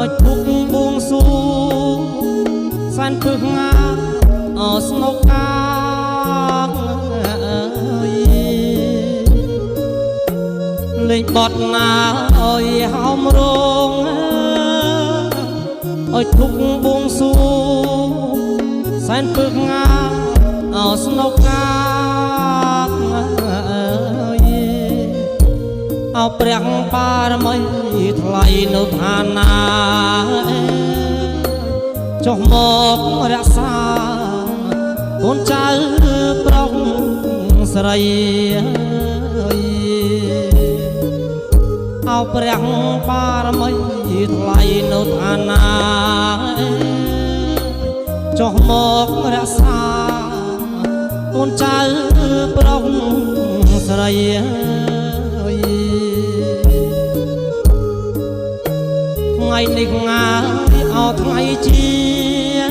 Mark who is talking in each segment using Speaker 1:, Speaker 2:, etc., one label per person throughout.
Speaker 1: ôi thúc buông xuống san phước ngã ở snow cang lên bọt na ôi hóm rong ôi thúc buông xuống san phước ngã ở snow cangเอาเปรียงปารมัยทลายนุธานาจงมองรักษาคนใจปรองสลายเอาเปรียงปารมัยทลายนุธานาจงมองรักษาคนใจปรองสลายngày này ngài ao ngày chia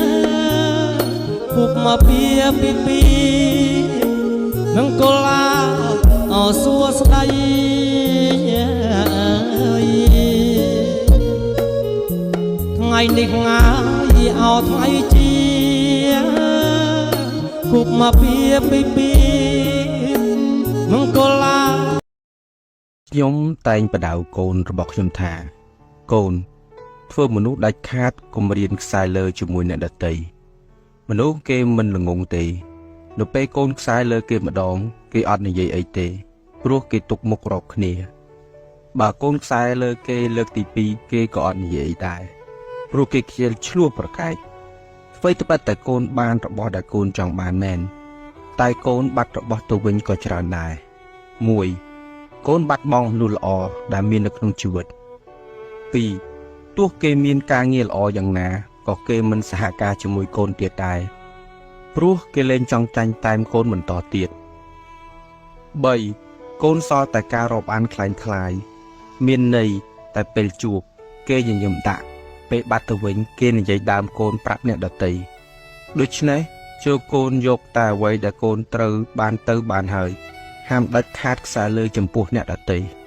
Speaker 1: cuộc mà bia pi nâng cô la ở xua đây ngày này ngài ao ngày chia cuộc mà bia pi nâng cô la ខ្ញុំ តែងបដៅកូនរបស់ខ្ញុំថាកូន ធ្វើមនុស្សដាច់ខាតកុំរៀនខ្សែលើជាមួយអ្នកដទៃមនុស្សគេមិនល្ងងទេនៅពេលកូនខ្សែលើគេម្ដងគេអត់និយាយអីទេព្រោះគេទុកមុខរកគ្នាបើកូនខ្សែលើគេលើកទី2គេក៏អត់និយាយដែរព្រោះគេខ្ជិលឆ្លោះប្រកែកអ្វីត្បិតតែកូនបានរបស់ដែលកូនចង់បានមែនតែកូនបាត់របស់ទៅវិញក៏ច្រើនដែរ 1 កូនបាត់បង់មនុស្សល្អដែលមាននៅក្នុងជីវិត 2 ទោះគេមានការងារល្អយ៉ាងណាក៏គេមិនសហការជាមួយកូនទៀតដែរព្រោះគេលែងចង់ចាញ់តែមកូនបន្តទៀត 3 កូនសល់តែការរាប់អានคล้ายៗមានន័យតែពេលជួបគេញញឹមដាក់ពេលបាត់ទៅវិញគេនិយាយដើមកូនប្រាប់អ្នកដទៃដូច្នេះចូលកូនយកតែអ្វីដែលកូនត្រូវបានទៅបានហើយហាមដាច់ខាតខ្សែលើចំពោះអ្នកដទៃ